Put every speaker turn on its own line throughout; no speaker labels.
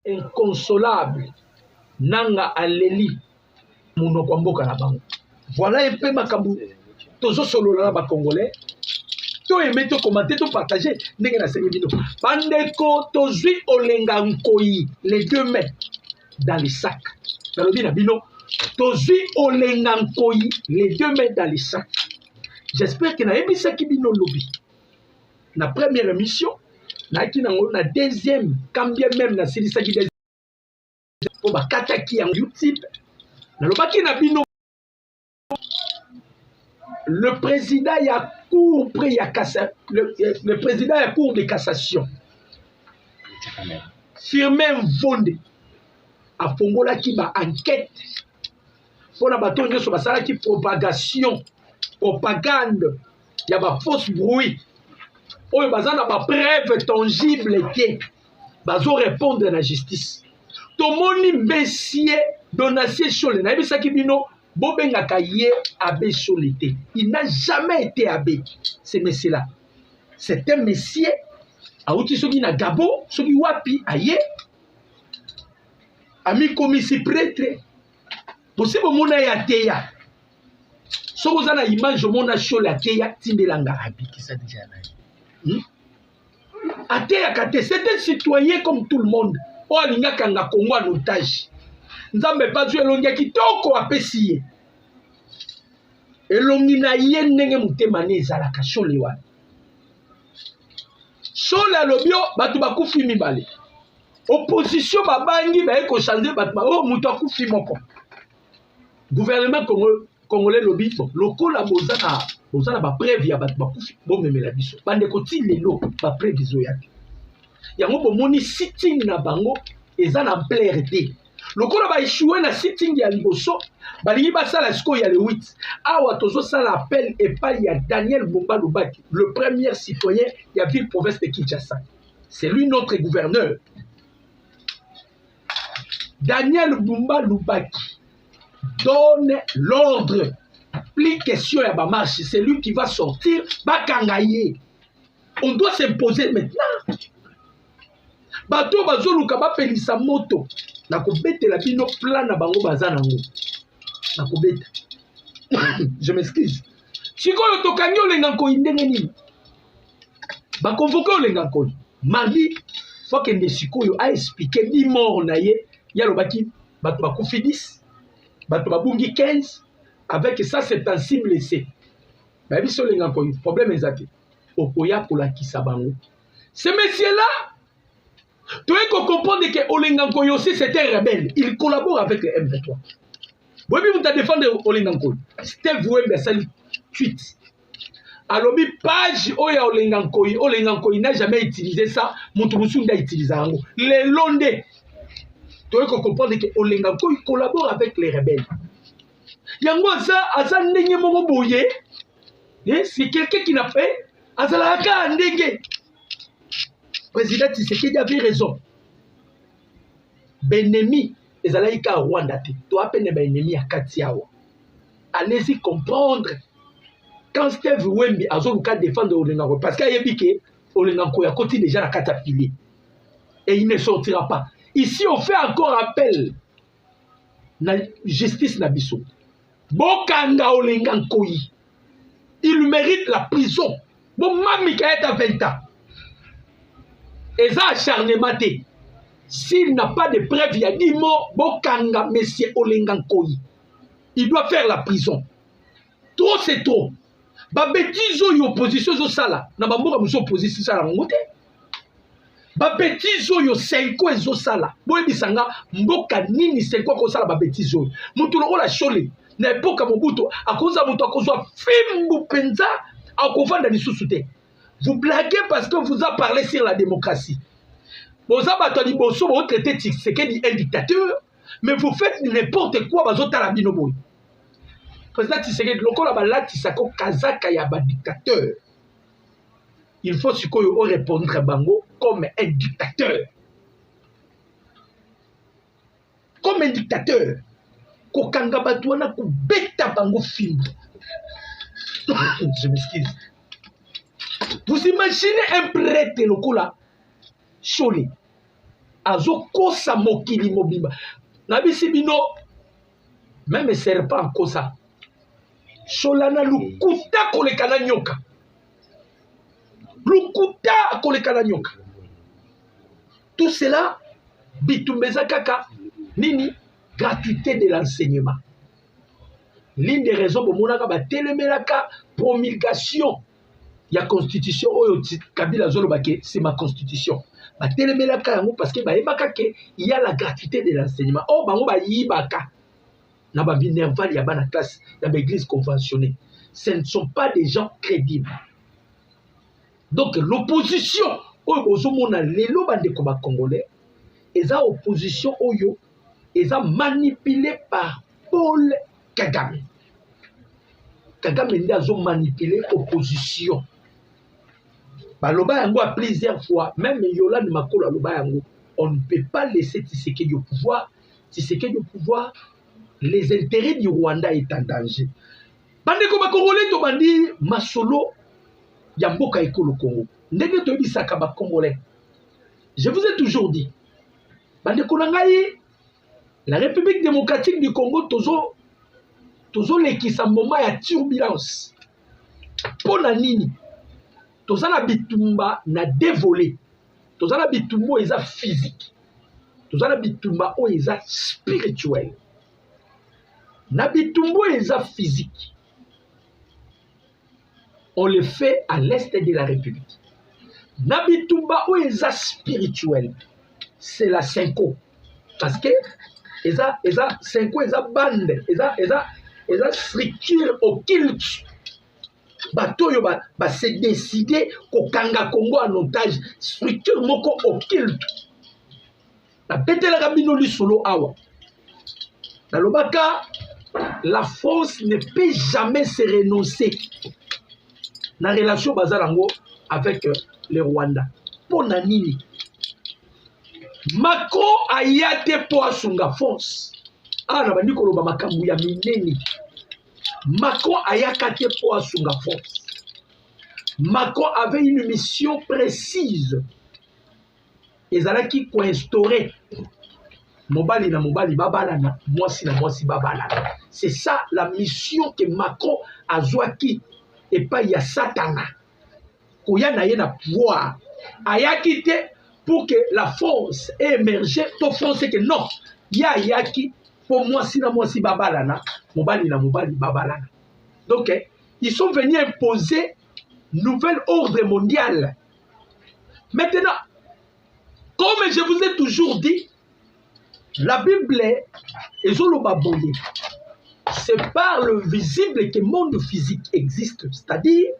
inconsolable nanga aleli monoko mboka na bango. Voilà un peu makambu tozo solo na ba congolais to aimer to commenter to partager ndenge na sengi bino bandeko tozwi olenga nkoyi les deux mains dans les sacs nalobi na bino tozwi olenga nkoyi les deux mains dans les sacs. J'espère que na ebisaki bino lobi na première émission na ki nango na deuxième quand bien même na silisaki deuxième po bakataki en YouTube nalobaki na bino le président ya cour près ya le président ya cour de cassation Firmin Mvonde afongolaki ba enquête pona bato nyonso basalaki propagande ya ba fausse bruit oyo baza na ba preuve tangible te bazo répondre na justice. Tomoni Messier Donatien Chole na yebisaki bino bobengaka ye Abbé Chole te. Il n'a jamais été abbé, ce monsieur-là. C'est un monsieur auti soki na Gabon, soki wapi aye ami komisi prêtre. Bosi bomona ya teya. Soko za na image mona Chole ateya tindelanga abikisa déjà na. Ateya kate, c'est un citoyen comme tout le monde. O alingaka nga Congo en otage. Nzambe bazwi elongi ya kitoko apesi ye. Elongi na ye ndenge motema ne ezalaka Chole wana. Chole alobio bato bakufi mibale. Opposition babangi baye ko changer bato oh muto akufi moko. Gouvernement congolais lobi bon lokola bozana ba preuve ya bato bakufi bomemela biso. Bande ko ti lelo ba preuve zo yaki. Yango bomoni sitting na bango eza na plaire te. Lokola ba échoué na sitting ya liboso balingi basala siko ya le 8 awa tozo sala appel et pas ya Daniel Bumba Lubaki, le premier citoyen ya ville province de Kinshasa. C'est lui notre gouverneur. Daniel Bumba Lubaki donne l'ordre. Plus question ya ba marche, c'est lui qui va sortir bakangaye. On doit s'imposer maintenant. Bato bazoluka bapelisa moto na kobetela bino plan na bango baza nango na kobeta. Je m'excuse. Sikoyo tokangi olenga nkoyi ndenge nini bakonvoke olenga nkoyi mardi faut que nde sikoyo a expliqué 10 morts na ye yalobaki bato bakufi 10 bato babungi 15 avec ça c'est un cible blessé bayebi olenga nkoyi problème ezate okoya kolakisa bango ce monsieur là. Tu veux comprendre que Olengankoy aussi c'est un rebelle. Il collabore avec le M23. Oui, mais vous avez défendu Olengankoy. Steve Wembe, ça lui tweet. Alors, page Oya Olengankoy. Olengankoy n'a jamais utilisé ça. Moutouroussou n'a utilisé ça. Les Londais. Tu veux comprendre que Olengankoy collabore avec les rebelles. Yango ça, Asa Ndenge Momo Boye. C'est quelqu'un qui n'a fait. Asa Laka Ndenge. Président Tshisekedi avait raison. Benemi, les alaïka à Rwanda, tu as peine benemi à Katiawa. Allez-y comprendre. Quand Steve Wembi a zoouka défendre Olengankoy, parce qu'il y a dit que Olengankoy a côté déjà la catapilée. Et il ne sortira pas. Ici, on fait encore appel. La justice Nabiso. Bokanga Olengankoy. Il mérite la prison. Bon, Mami qui est à 20 ans. Et ça, acharnement. S'il n'a pas de preuve, il y a 10 morts, Bokanga, monsieur Olengankoy. Il doit faire la prison. Trop, c'est trop. Babetizo, y opposition, zo sala. Na bamboka, mousso opposition, sala, ngote. Babetizo, yo 5 ans, zo sala. Boye bisanga, mboka nini 5 ans, ko sala babetizo. Moutou loko la chole. Na époque, Mobutu, à cause de Moutou, à cause de Fimbu Penza, à cause de l'issouté. Vous blaguez parce que vous avez parlé sur la démocratie. Vous avez traité Tshisekedi un dictateur, mais vous faites n'importe quoi. Président Tshisekedi, dictateur. Il faut répondre à Bango comme un dictateur. Comme un dictateur. Je m'excuse. Vous imaginez un prêtre lokola Chole. azokosa mokili mobimba na bisi bino même serpent kosa solana lukuta koleka na nyoka lukuta koleka na nyoka tout cela bitumbeza kaka nini gratuité de l'enseignement. L'une des raisons pour monaka ba telemelaka promulgation ya constitution oyo Kabila zolobake c'est ma constitution. Ba telemelaka yango parce que ba yebaka ke il y a la gratuité de l'enseignement. Oh bango ba yibaka na ba minerval ya bana classe ya ba église conventionnée. Ce ne sont pas des gens crédibles. Donc l'opposition oyo bozomona lelo bandeko ba congolais eza opposition oyo eza manipulé par Paul Kagame. Kagame nde azo manipuler opposition. Baloba yango a plusieurs fois, même Yolande Makolo aloba yango, on ne peut pas laisser Tshisekedi au pouvoir. Tshisekedi au pouvoir, les intérêts du Rwanda est en danger. Bandeko bakongolais to bandi masolo ya mboka ekolo Congo. Ndenge to bisaka ba congolais. Je vous ai toujours dit, bandeko na ngai, la République démocratique du Congo tozo lekisa moment ya turbulence. Pona nini? Toza na bitumba na dévolé. Toza na bitumba eza physique. Toza na bitumba o eza spirituel. Na bitumba eza physique. On le fait à l'est de la République. Na bitumba o eza spirituel. C'est la Senko. Parce que eza Senko eza bande, eza structure occulte. Batoyo ba se décider ko kanga Congo en otage, structure moko occulte. Na betela kabino li solo awa. Na lobaka la France ne peut jamais se renoncer na relation bazalango avec le Rwanda. Pona nini? Macron ayate po asunga force. Na bandi koloba makambu ya mineni. Macron ayakate po asunga force. Macron avait une mission précise. Ezalaki ko instaurer mobali na mobali babalana, mwasi na mwasi babalana. C'est ça la mission que Macron azwaki et pas ya Satana. Koya na ye na pouvoir. Ayaki te pour que la force ait émergé, to France que non, ya yaki pour moi si na moi si babalana, mobali na mobali babalana. Donc ils sont venus imposer nouvel ordre mondial. Maintenant, comme je vous ai toujours dit, la Bible est Zolobaboye. C'est par le visible que le monde physique existe, c'est-à-dire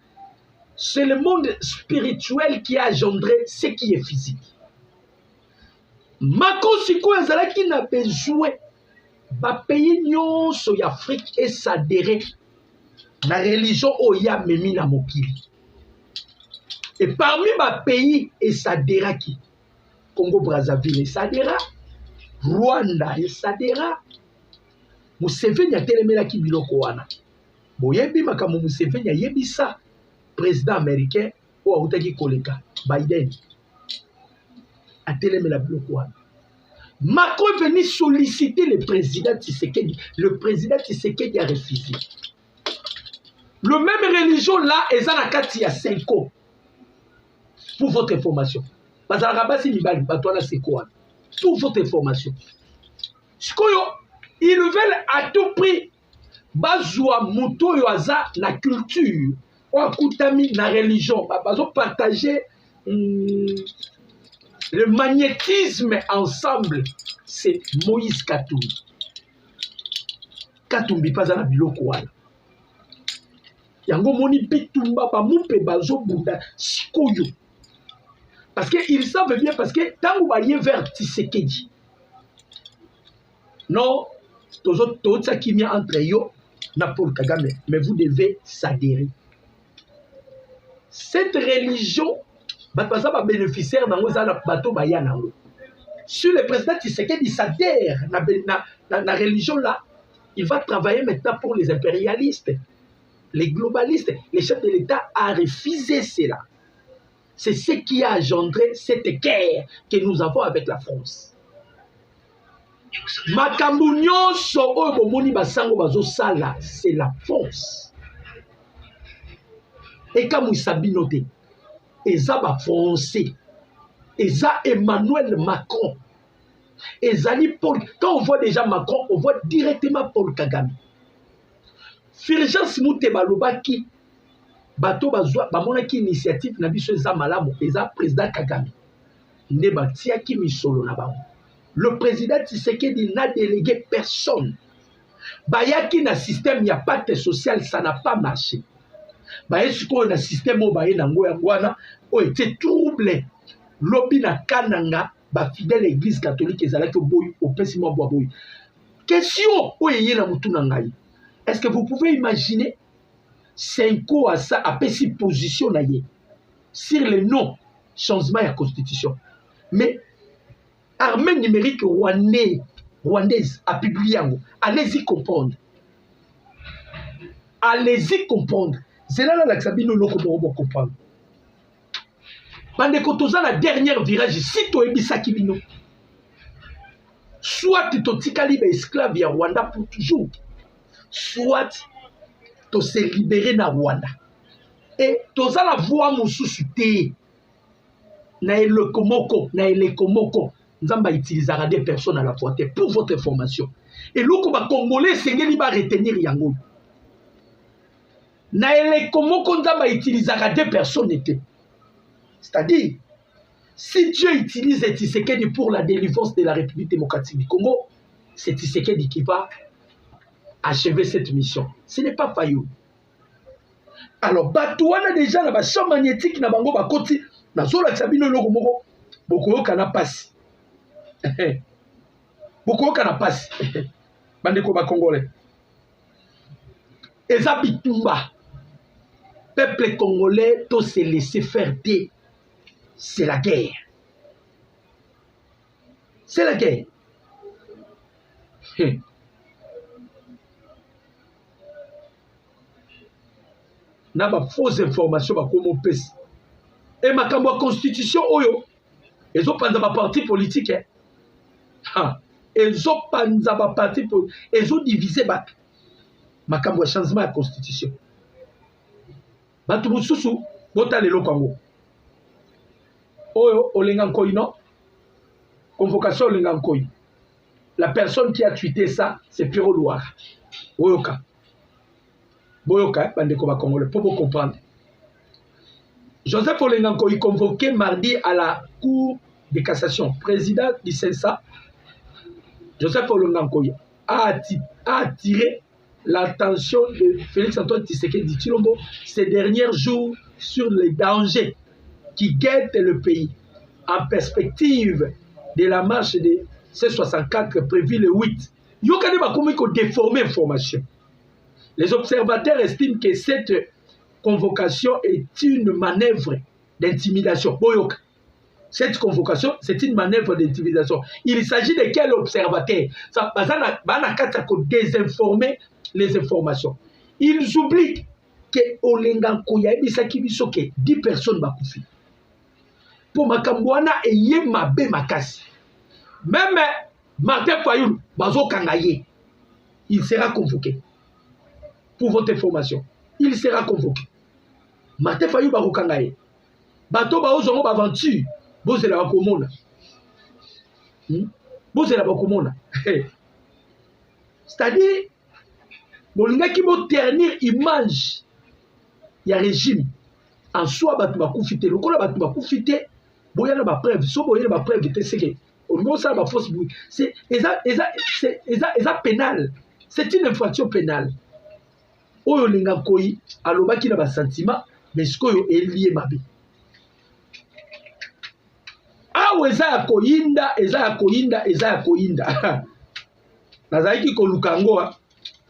c'est le monde spirituel qui a engendré ce qui est physique. Macron siko ezalaki na besoin ba pays nyonso ya Afrique et s'adhérer na religion oya memi na mokili. Et parmi ba pays et s'adhéraki, Congo Brazzaville et s'adhéra, Rwanda et s'adhéra. Museveni atelemelaki biloko wana. Boyebi makambo Museveni ayebisa président américain ou autaki koleka Biden. Atelemela biloko wana. Macron est venu solliciter le président Tshisekedi. Le président Tshisekedi a refusé. Le même religion là, Ezanakati ya Senko. Pour votre information. Bazalakabasi Nibali, Batouana Seko. Pour votre information. Ils veulent à tout prix bazwa muto yoaza na culture ou akutami na religion. Bazo partager le magnétisme ensemble. C'est Moïse Katumbi. Katumbi pas na biloko wana. Yango moni bitumba ba mumpe bazo bunda sikoyo. Parce qu'ils savent bien, parce que tant que vous voyez vers Tshisekedi, non, tout ça qui vient entre eux, n'a Paul Kagame, mais vous devez s'adhérer. Cette religion, va bénéficiaire dans le bateau bayana. Si le président Tshisekedi s'adhère dans la religion là, il va travailler maintenant pour les impérialistes, les globalistes. Les chefs de l'État ont refusé cela. C'est ce qui a engendré cette guerre que nous avons avec la France. Makambo nyonso oyo bomoni basango bazosala, c'est la France. Et comme il s'abino te, eza ba français, eza Emmanuel Macron, ezali Paul. Quand on voit déjà Macron, on voit directement Paul Kagame. Fulgence Muteba lobaki bato bazwa bamonaki initiative na biso eza malamu, eza président Kagame nde batiaki misolo na bango. Le président Tshisekedi n'a délégué personne. Bayaki na système ya pacte social, ça n'a pas marché. Bayesi ko na système o baye na ngo ya ngwana o était troublé. Lobi na kananga ba fidèle église catholique ezalaki boy au pesimo boy boy. Question o yeye na mutu na ngai. Est-ce que vous pouvez imaginer 5 ans à ça a pesi position na ye sur le non changement de la constitution. Mais armée numérique rwandaise a publié. Allez-y comprendre. Allez-y comprendre. C'est là que Sabino Loko comprendre. Bande kotoza la dernière virage, si tu es bisakibino, soit tu te tikali esclave ya Rwanda pour toujours, soit tu se libéré na Rwanda. Et toza la voix mususu te na elekomoko, nzamba utilisera des personnes à la fois pour votre information. Et loko ba congolais sengeli ba retenir yango. Na elekomoko nzamba utilisera des personnes te. C'est-à-dire, si Dieu utilise Tshisekedi pour la délivrance de la République démocratique du Congo, c'est Tshisekedi qui va achever cette mission. Ce n'est pas Fayou. Alors, Batouana déjà, la champ magnétique, na bango bakoti, na zola sabino logo moko, boko kana passe. Boko kana passe. Bandeko ba congolais. Eza bitumba. Peuple congolais, to se laisser faire des. C'est la guerre. C'est la guerre. Na ba fausse information ba komo pesi. Et makambo la constitution oyo ezo panza ba parti politique ezo panza ba parti politique ezo diviser ba makambo changement la constitution. Batu mususu bota lelo kwango. Oyo olenga nkoi non? Convocation olenga nkoi. La personne qui a tweeté ça, c'est Pierrot Loire. Oyoka. Boyoka, bandeko ba congolais, pour vous comprendre. Joseph Olengankoy convoqué mardi à la Cour de cassation. Président du CENSA, Joseph Olengankoy a attiré l'attention de Félix-Antoine Tshisekedi Tshilombo ces derniers jours sur les dangers qui guettent le pays en perspective de la marche de C64 prévue le 8. Yokane bakomi ko déformer information. Les observateurs estiment que cette convocation est une manœuvre d'intimidation. Boyoka. Cette convocation, c'est une manœuvre d'intimidation. Il s'agit de quel observateur? Ça va désinformer les informations. Ils oublient que Olengankoya ebisaki biso ke 10 personnes bakufi. Pour Makambouana et Yemabe Makasi. Même Martin Fayoul, Bazo Kangaye, il sera convoqué. Pour votre information, il sera convoqué. Martin Fayoul Bazo Kangaye. Bato Bazo Baventure, Bozé la Bakomona. Bozé la Bakomona. C'est-à-dire, Bolinga qui va ternir image, il y a régime. En soi, Bato Bakoufite. Le coup, Bato Bakoufite. Boya na ba preuve, so boya na ba preuve de ce que au niveau ça ba fausse bruit. C'est pénal. C'est une infraction pénale. Oyo linga koi alobaki na ba sentiment mais ce koyo elié mabe. Ah eza ya koyinda. Nazaki ko lukango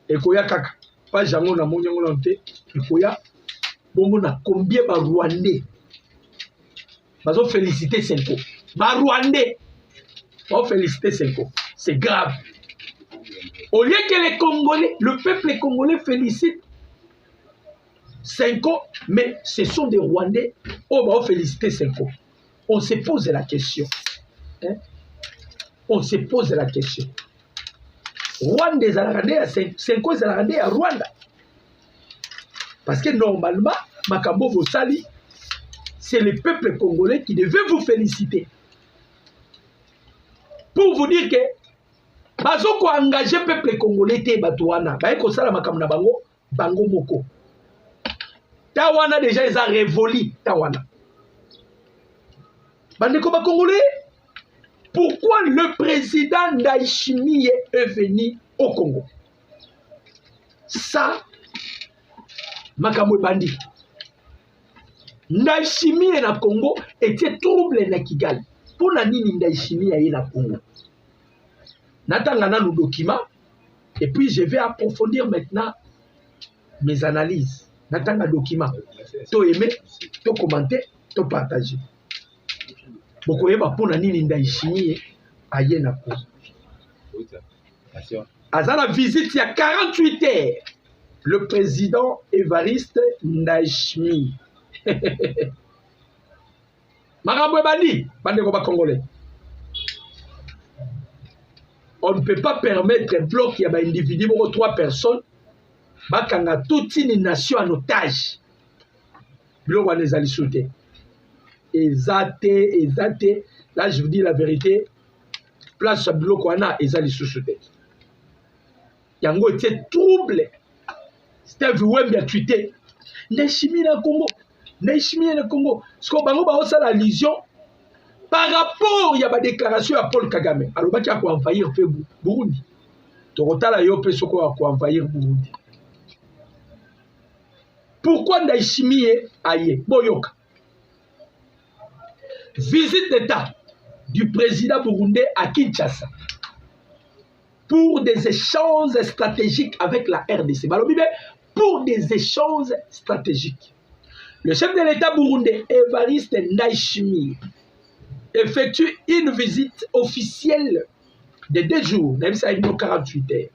ekoya kaka. Pas jango na monyango na te ekoya bongo na combien ba Rwandais. Bazo féliciter Senko. Ba Rwandais. Bazo féliciter Senko. C'est grave. Au lieu que les Congolais, le peuple congolais félicite Senko, mais ce sont des Rwandais on va féliciter Senko. On se pose la question. Hein? On se pose la question. Rwanda est à Senko est à Rwanda. Parce que normalement, Makambo Vosali, c'est le peuple congolais qui devait vous féliciter. Pour vous dire que, Bazoko a engagé le peuple congolais, Batouana, Baekosala Makamna Bango, Bango Moko. Tawana déjà, ils ont révolu Tawana. Bandeko Congolais, pourquoi le président Ndayishimiye est venu au Congo? Ça, Makambo Bandi. Ndayishimiye na Congo était trouble na Kigali. Pour nani Ndayishimiye na Congo? Natanga nos documents et puis je vais approfondir maintenant mes analyses. Natanga document. To aimer, to commenter, to partager. Beaucoup yeba pour nani Ndayishimiye aye na Congo. À la visite il y a 48 heures, le président Évariste Ndayishimiye. Makambo Bandi, Bandeko Congolais. On ne peut pas permettre un bloc, il y a un individu, 3 personnes, bakanga toute une nation en otage. Bloc on les a sauté. Exacté. Là je vous dis la vérité. Place bloc on a les sauté. Yango était trouble. C'était vu bien tweeté. Ndayishimiye na Congo. Ndayishimiye na Congo. Ce qu'on bango ba osa la lision. Par rapport, il y a des déclarations à Paul Kagame. Alors, il y a quoi envahir Burundi. Torotala yope soko à quoi envahir Burundi. Pourquoi Ndayishimiye aye Boyoka? Visite d'État du président burundais à Kinshasa pour des échanges stratégiques avec la RDC. Pour des échanges stratégiques. Le chef de l'État burundais, Évariste Ndayishimiye, effectue une visite officielle de 2 jours, même ça a 48 heures,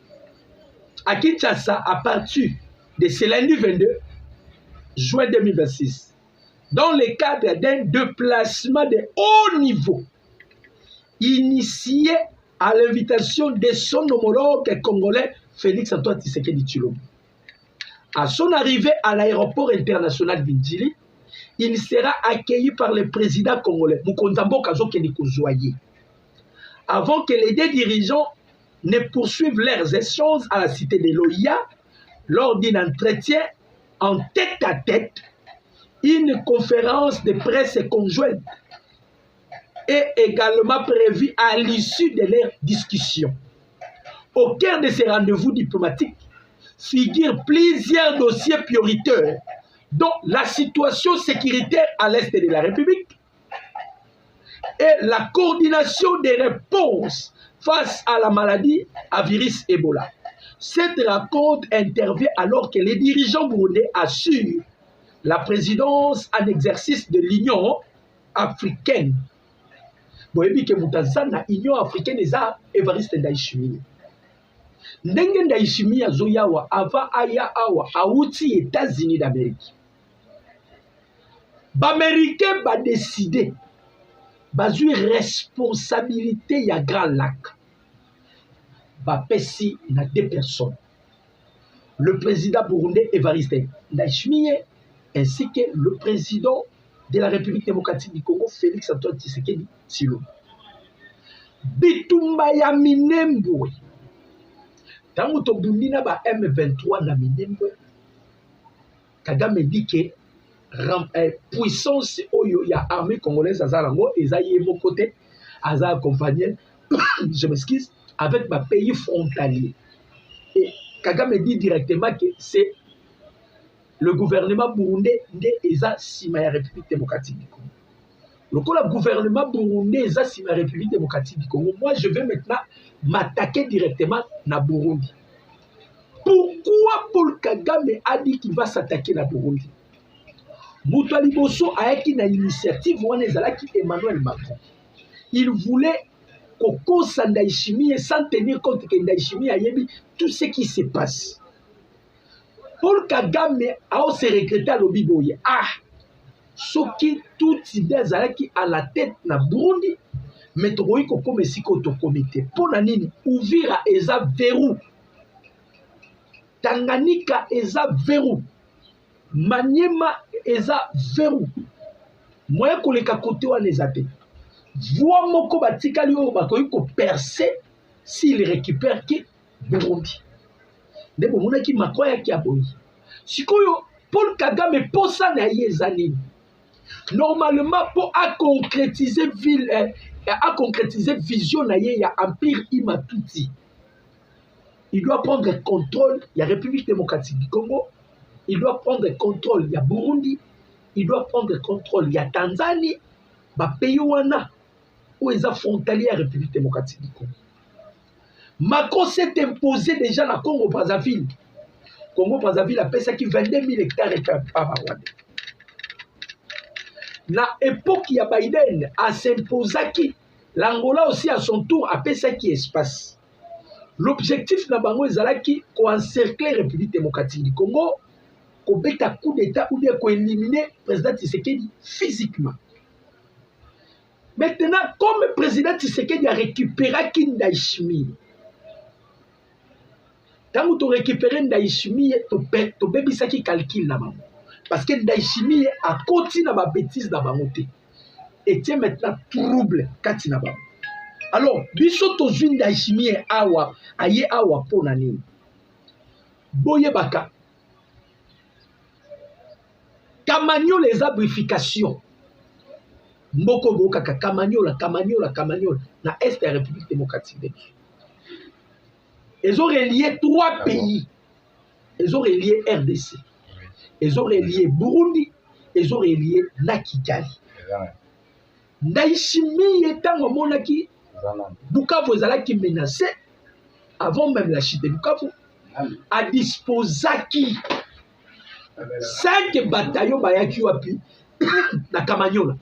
à Kinshasa à partir de ce lundi 22 juin 2026, dans le cadre d'un déplacement de haut niveau, initié à l'invitation de son homologue congolais Félix Antoine Tshisekedi Tshilombo. À son arrivée à l'aéroport international d'Indjili, il sera accueilli par le président congolais, Mukonzambo Kazokeni Kozouaye, avant que les 2 dirigeants ne poursuivent leurs échanges à la cité de l'OIA lors d'un entretien en tête-à-tête, une conférence de presse conjointe est également prévue à l'issue de leur discussion. Au cœur de ces rendez-vous diplomatiques figurent plusieurs dossiers prioritaires, dont la situation sécuritaire à l'est de la République et la coordination des réponses face à la maladie à virus Ebola. Cette rencontre intervient alors que les dirigeants burundais assurent la présidence en exercice de l'Union africaine. Vous voyez que l'Union africaine est Évariste Ndayishimiye. Ndenge Ndayishimiye azoyawa ava aya awa auti États-Unis d'Amérique. L'Américain va décider, bazui responsabilité ya Grand Lac. Va pesi na 2 personnes. Le président burundais Évariste Ndayishimiye ainsi que le président de la République démocratique du Congo Félix Antoine Tshisekedi Tshilombo. Bitumba ya Minembwe. Tango to bundina ba M23 na Minembwe. Kagame dit que puissance oyo ya armée congolaise azalango ezaye mon côté aza accompagné je m'excuse avec ma pays frontalier et Kagame dit directement que c'est le gouvernement burundais de eza sima ya République démocratique du Congo. Le gouvernement burundais eza sima ya République démocratique du Congo. Moi je vais maintenant m'attaquer directement na Burundi. Pourquoi Paul Kagame a dit qu'il va s'attaquer na Burundi? Moutouali Bosso a été une initiative Emmanuel Macron. Il voulait Koko Ndayishimiye sans tenir compte que Ndayishimiye a yebi tout ce qui se passe. Paul Kagame a aussi regretté à l'Obiboye. Ah, soki toute idée azalaki à la tête na Burundi, mais tokoki kokoma esika tokomi te. Mpo na nini? Uvira eza verrou, Tanganyika eza verrou, Maniema eza verrou. Moyen koleka kote wana eza te. Voix moko batikali oyo bakoki koperce s'il récupère ki Burundi. Nde bomonaki Macron yaki aboyi. Sikoyo Paul Kagame posa na ye eza nini? Normalement pour à concrétiser vision na ye ya empire Imatuti, il doit prendre contrôle de la République démocratique du Congo, il doit prendre contrôle de la Burundi, il doit prendre contrôle de la Tanzanie, ba pays wana où ils ont frontalier à la République démocratique du Congo. Macron s'est imposé déjà dans Congo-Brazzaville. Congo-Brazzaville a payé 22 000 hectares et par Rwanda. Na époque ya Biden a s'imposé qui l'Angola aussi à son tour a payé ça qui espace. L'objectif na bango ezalaki ko encercler la République démocratique du Congo, ko beta coup d'état ou bien ko éliminer président Tshisekedi physiquement. Maintenant, comme le président Tshisekedi a récupéré Ndayishimiye, quand tu récupères Ndayishimiye, tu bébisaki calcul na bango. Parce que Ndayishimiye a continué ma bêtise dans ma montée. Et tiens maintenant trouble kati na bango. Alors, biso tozwi Ndayishimiye awa, aye awa pona nini. Boye baka. Kamanyo les abrifications. Mboko boka Kamanyola na Est de la République démocratique de Congo. Ils ont relié 3 pays. Ils ont relié RDC. Ils ont relié Burundi. Ils ont relié Kigali. Ndayishimiye etango monaki Bukavu ezalaki menacé avant même la chute de Bukavu. A disposaki 5 bataillons bayaki wapi na Kamanyola.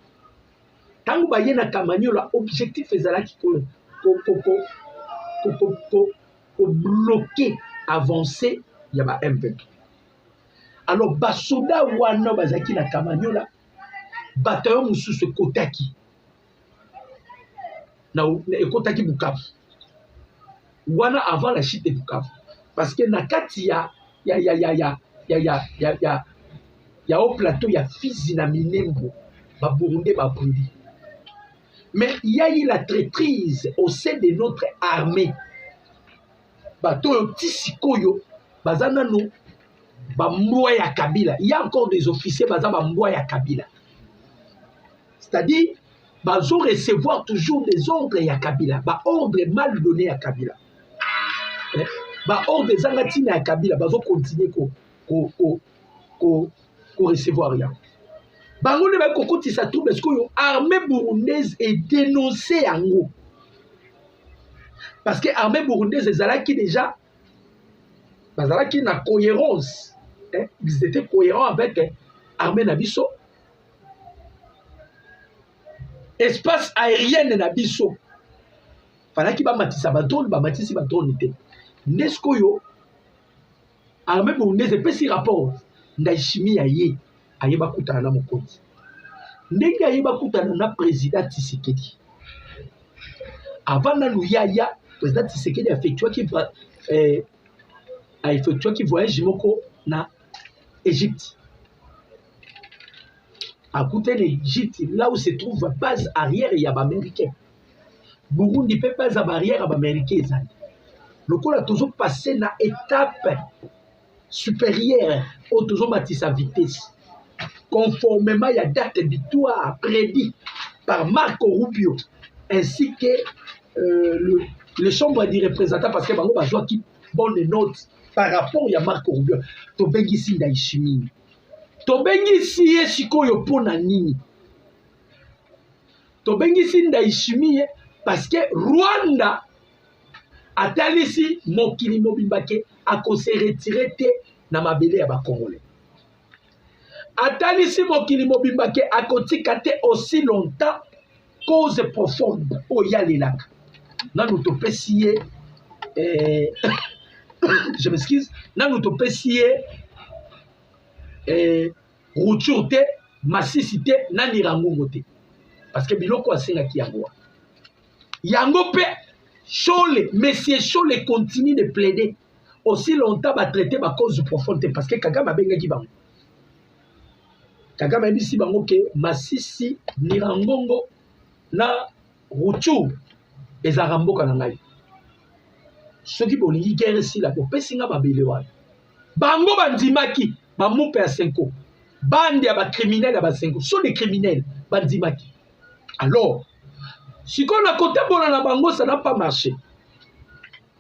Tango baye na Kamanyola, objectif ezalaki ko bloquer, avancer ya ba M23. Alors basoda wana bazaki na Kamanyola, bataillon mususu kotaki na ekotaki Bukavu. Wana avant la chute de Bukavu, parce que na kati ya au plateau ya Fizi na Minembwe ba Burundi ba Burundi. Mais il y a eu la traîtrise au sein de notre armée. Bato tisikoyo bazana no bambwa ya Kabila. Il y a encore des officiers bazana bambwa ya Kabila. C'est-à-dire bazo recevoir toujours des ordres ya Kabila, ba ordre mal donné à Kabila. Ba ordre zangatina ya Kabila bazo continuer ko recevoir rien. Bango ne ba kokoti sa trouble parce que l'armée burundaise est dénoncée en gros. Parce que l'armée burundaise ezalaki déjà bazalaki na cohérence. Ils étaient cohérents avec l'armée Nabiso. Espace aérien Nabiso. Falaki ba matisa ba matisi ba drone te. Nesko yo armée burundaise epesi rapport Ndayishimiye aye bakutana na mokonzi. Ndenge aye bakutana na président Tshisekedi. Avant na luyaya, président Tshisekedi a effectué qui voyage moko na Égypte. À côté de l'Égypte, là où se trouve la base arrière, il y a des Américains. Burundi peut pas avoir barrière à Américains. Le coup a toujours passé na étape supérieure au toujours bâti sa vitesse. Conformément à la date victoire prédite par Marco Rubio ainsi que le chambre des représentants parce que bango bazwa qui bonne note par rapport à Marco Rubio to bengisi Ndayishimiye to bengisi sikoyo pona nini to bengisi Ndayishimiye parce que Rwanda atalisi mokili mobimbake a se retirer te na mabele ya ba Congolais. Atalisi mokili mobimbake akotika te aussi longtemps cause profonde oya lelaka. Nanu topesi je m'excuse, nanu topesi rupture te Masisi te nani rangongo te parce que biloko asengaki yango yango pe Chole monsieur Chole continue de plaider aussi longtemps ba traiter ba cause profonde parce que Kagame abengaki bango Kagame bisi bango ke Masisi Nirangongo na Ruchu ezaka mboka na ngai soki bolingi guerre sila bopesinga babele wana bango bandimaki bamupe ya senko bande ya bacriminel ya basenko so des criminels bandimaki alors sikoyo na kote bona na bango ça n'a pas marché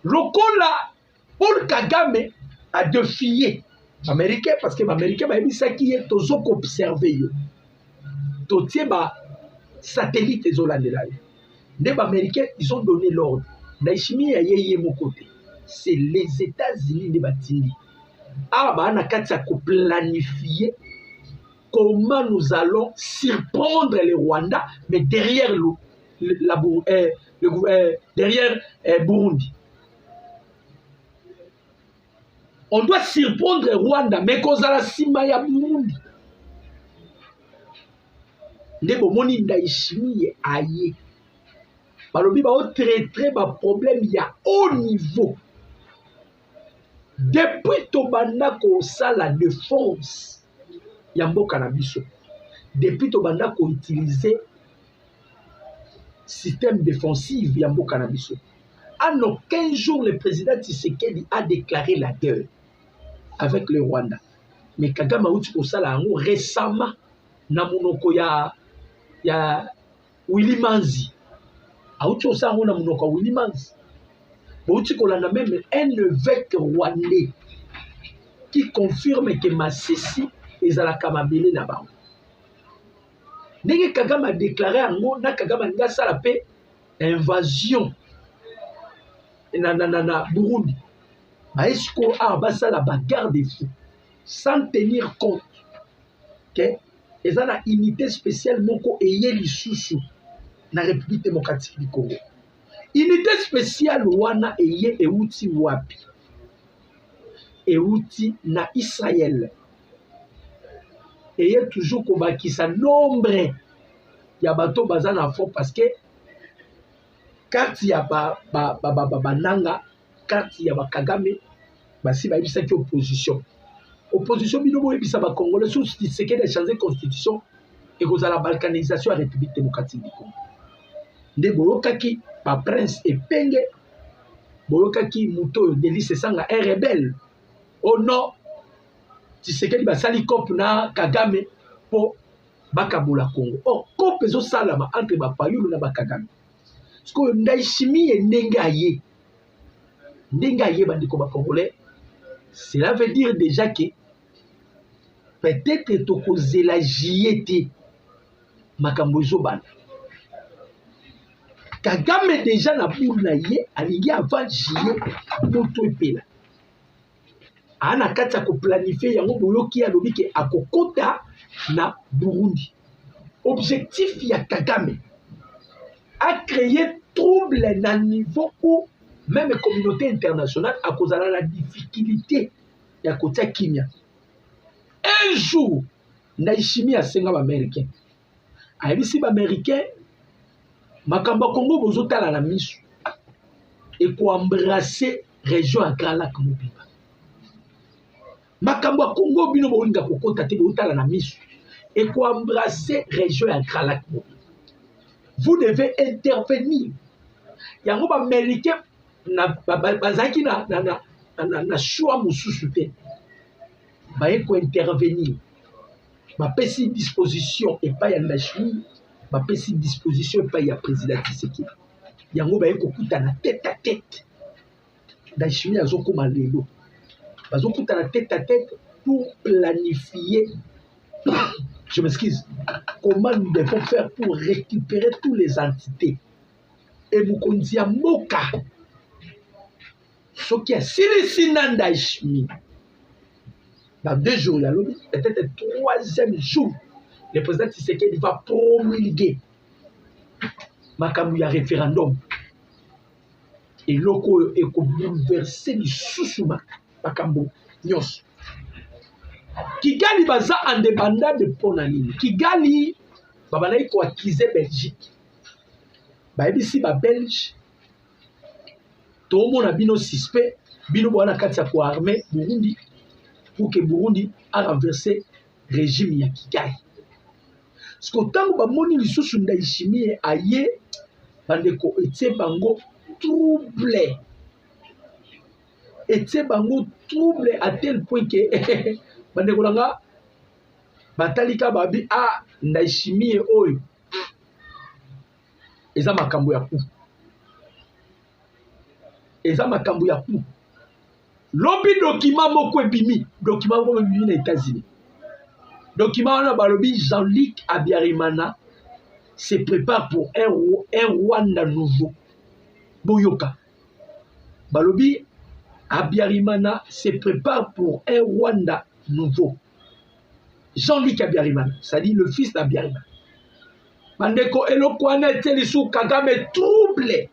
lokola Paul Kagame a défié Américain parce que Américain bayebisaki ye tozoko observer yo totie ba satellite ezolandela yo nde Américains ils ont donné l'ordre Ndayishimiye ya yeye mokote c'est les États-Unis nde batindi awa baana kati ya koplanifier comment nous allons surprendre le Rwanda mais derrière derrière Burundi. On doit surprendre Rwanda, mais qu'on a la Simaya Burundi. Ne bomoni Ndayishimiye aye. Balobi ba traiter ba problème il y a haut niveau. Depuis tobanda ko sala défense ya mboka na biso. Depuis tobanda ko utiliser système défensif ya mboka na biso. En aucun jour le président Tshisekedi a déclaré la guerre avec le Rwanda. Mais Kagame a ko sala ngo récemment na munoko ya Willy Manzi. A ko sala ngo na munoko ya Willy Manzi. Bouti ko landa même un évêque rwandais qui confirme que Masisi ezalaka mabele na bango. Ndenge Kagame a déclaré ngo na Kagame nga sala pe invasion na Burundi. Est-ce qu'on a la bagarre des fous sans tenir compte que ils ont une unité spéciale moko eye lisusu na République démocratique du Congo. Unité spéciale wana eye euti wapi? Euti na Israël. Eye toujours kobakisa nombre ya bato bazana fort parce que carte ya bananga carte ya Kagame basi ba ibisa ki opposition bino bo ibisa ba congolais sous Tshisekedi a changé constitution et cause la balkanisation à la République démocratique du Congo nde boyokaki ba prince Epenge boyokaki muto Delis Sanga un rebelle au nom Tshisekedi basali cop na Kagame po bakabola Congo or cop ezo salama entre ba payulu na ba Kagame parce que Ndayishimiye ndenge aye bandiko ba congolais. Cela veut dire déjà que peut-être tokozela jiete makambo ezobana. Kagame déjà na boule ye alingi avant jiete moto epela. Ana kati ko planifier yango boyoki alobi ke akokota na Burundi. Objectif ya Kagame a créé trouble na niveau où même la communauté internationale a causé la difficulté de côté Kimia. Un jour, Ndayishimiye a senga américain. A bisi américain, makamba Congo bozotala la misu et ko embrasser région à Grand Lac Mobimba. Makamba Congo bino bolinga kokota te bozotala la misu et ko embrasser région à Grand Lac Mobimba. Vous devez intervenir. Yango ba américain na bazaki na choix mususu te baye ko intervenir bapesi disposition epai ya Ndayishimiye bapesi disposition epai ya président Tshisekedi yango baye kokutana tête à tête Ndayishimiye azokoma lelo bazokutana tête à tête pour planifier je m'excuse comment nous devons faire pour récupérer tous les entités et mokonzi ya mboka ce qui est si Ndayishimiye dans 2 jours, peut-être le 3e jour, le président Tshisekedi va promulguer makambo ya référendum et loko et ko bouleverser du sousuma makambo nyos Kigali baza indépendant de Ponanini. Kigali babanayi ko accuser Belgique. Ba ebisi ba Belge. Tout le monde a bino suspect, bino bona kati ya ko armée Burundi pour que Burundi a renversé régime ya Kigali. Parce que tant que bamoni lisusu Ndayishimiye aye bandeko etie bango trouble. Etie bango trouble à tel point que bandeko langa batalika babi a Ndayishimiye oyo eza makambo ya ku. Eza makambo ya ku. Lobi document moko ebimi, document moko ebimi na États-Unis. Document wana balobi Jean-Luc Abiyarimana se prépare pour un Rwanda nouveau. Boyoka. Balobi Abiyarimana se prépare pour un Rwanda nouveau. Jean-Luc Abiyarimana, c'est-à-dire le fils d'Abiyarimana. Mandeko elokwana etelisu Kagame trouble.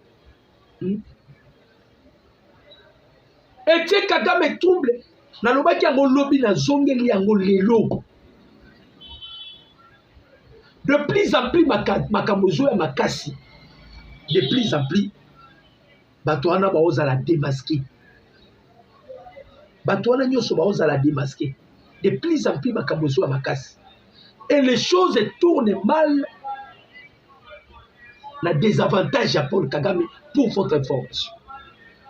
Etie Kagame trouble. Nalobaki yango lobi na zongeli yango lelo. De plus en plus makambo ya makasi. De plus en plus bato wana baozala démasqué. Bato wana nyonso baozala démasqué. De plus en plus makambo ya makasi. Et les choses tournent mal. La désavantage à Paul Kagame pour votre information.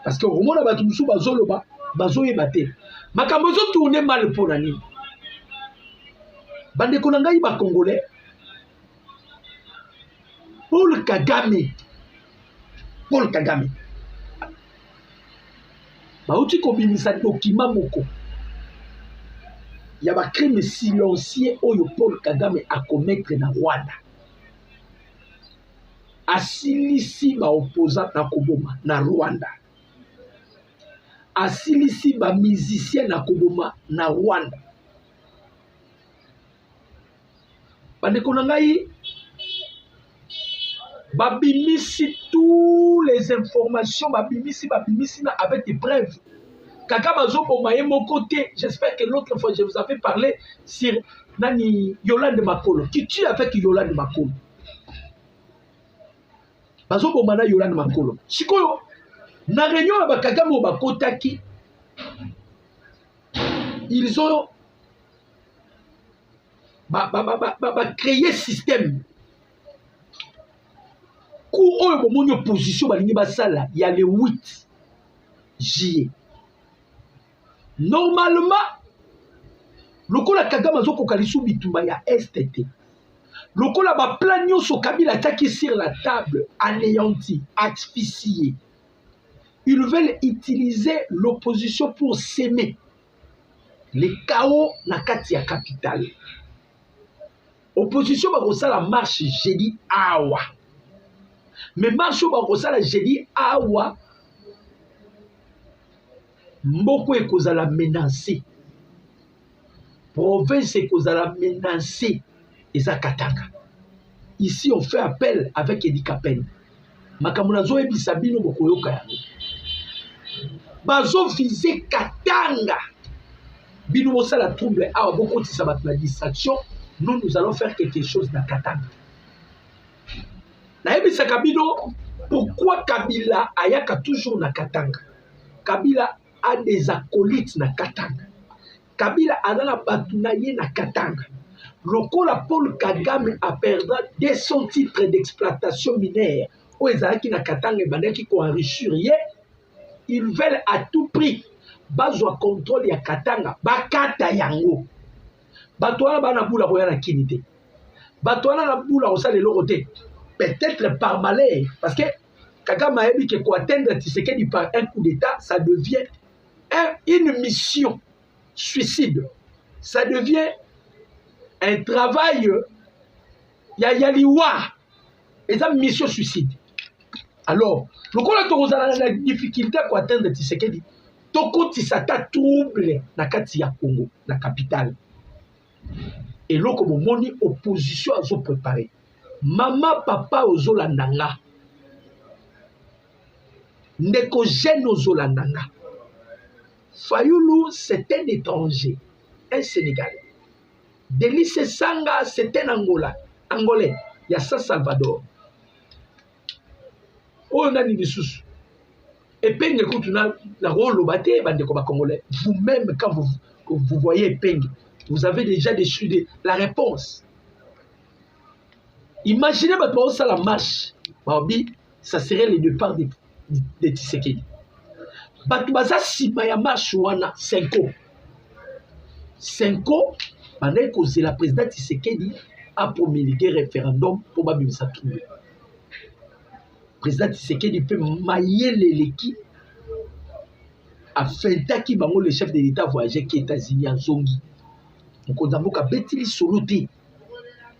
Parce que au moment où batumsu bazoloba bazoyeba te. Makambo zo tourner mal pour nani. Bande konanga ba congolais. Paul Kagame. Paul Kagame. Bauti kobimisa document moko. Ya ba crime silencieux oyo Paul Kagame a commettre na Rwanda. Asilisi ba opposant na koboma na Rwanda. Asilisi ba musicien na koboma na Rwanda. Bandeko na ngai babimisi tous les informations babimisi na avec des preuves. Kagame azoboma ye moko te. J'espère que l'autre fois je vous avais parlé sur nani Yolande Makolo qui tue avec Yolande Makolo. Bazoboma na Yolande Makolo. Sikoyo na réunion ya Kagame bakotaki ils ont créé système ku oyo bomoni opposition balingi basala ya le 8 juillet. Normalement lokola Kagame azokoka lisu bitumba ya STT lokola ba plan nyonso Kabila ataki sur la table anéanti asphyxié. Ils veulent utiliser l'opposition pour s'aimer le chaos na kati ya capitale. Opposition bakosala marche jeudi awa. Mais marche bakosala jeudi awa mboko ekozala menacé. Province ekozala menacé eza Katanga. Ici on fait appel avec Edi Kapeni. Makambo nazo ebisa bino bokoyoka yango. Bazo viser Katanga. Bino mosala trouble awa bokotisa bato na distraction. Nous allons faire quelque chose na Katanga. Na ebisa kabino pourquoi Kabila ayaka toujours na Katanga. Kabila a des acolytes na Katanga. Kabila a na bato na ye na Katanga. Lokola Paul Kagame a perdu de son titre d'exploitation minière. O ezalaki na Katanga bandaki ko enrichir ye. Ils veulent à tout prix bazwa contrôle ya Katanga bakata yango. Bato wana bana bula koya na kinité. Bato wana na bula osala eloko te. Peut-être par malheur parce que Kagame a dit que pour atteindre Tshisekedi par un coup d'état, ça devient une mission suicide. Ça devient un travail yaliwa. Et ça mission suicide. Alors, le on a la difficulté pour atteindre Tshisekedi. Toko Tshisata trouble na kati ya Congo, la capitale. Et là, comme moni opposition a préparé. Maman, papa, ozolandanga. Ndeko jeune ozolandanga. Fayoulou, c'est un étranger. un Sénégalais. Délice Sanga, c'est un Angolais. Il y a San Salvador. On a dit sous. Et puis, écoute, la rôle au bâté, Congolais. Vous-même, quand vous voyez Peng, vous avez déjà la réponse. Imaginez maintenant ça la marche. Ça serait le départ de Tshisekedi. Batubaza Sibaya marche wana 5 ans. 5 ans, pendant que la présidente Tshisekedi a promulgué référendum pour Babimisa Touré. Le président Tshisekedi peut mailler l'équipe afin que le chef de l'État voyageait qui est États-Unis en Zongi. Donc on a beaucoup à Betili Soloté.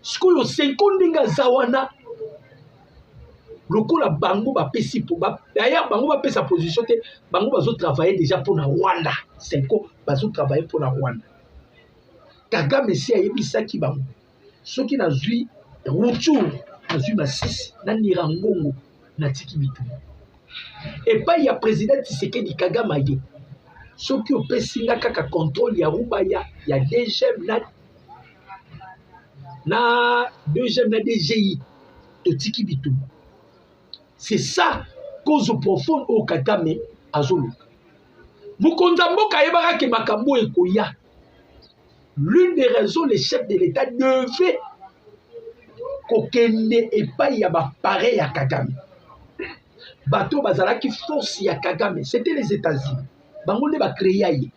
Ce que le 5 ans n'inga zawana. Le coup la bango va pesi pour d'ailleurs bango va sa position bango va travailler déjà pour la Rwanda 5 ans va travailler pour la Rwanda Kagame si ayebisa ki bango soki na zui retour na zui masisi na nirangongo na tiki bitu et pas il y a président Tshisekedi Kagame aye soki opesi nga kaka contrôle ya Rubaya ya DGM na DGM na DGI to tiki bitu. C'est ça, cause profonde au Kagame Azolo. Mukondamboka yebara ke makambo ekoya. L'une des raisons, les chefs de l'État devaient kokende et pas y avoir pareil à Kagame. Bateau bazala qui force ya Kagame, c'était les États-Unis. Bango ne ba créer.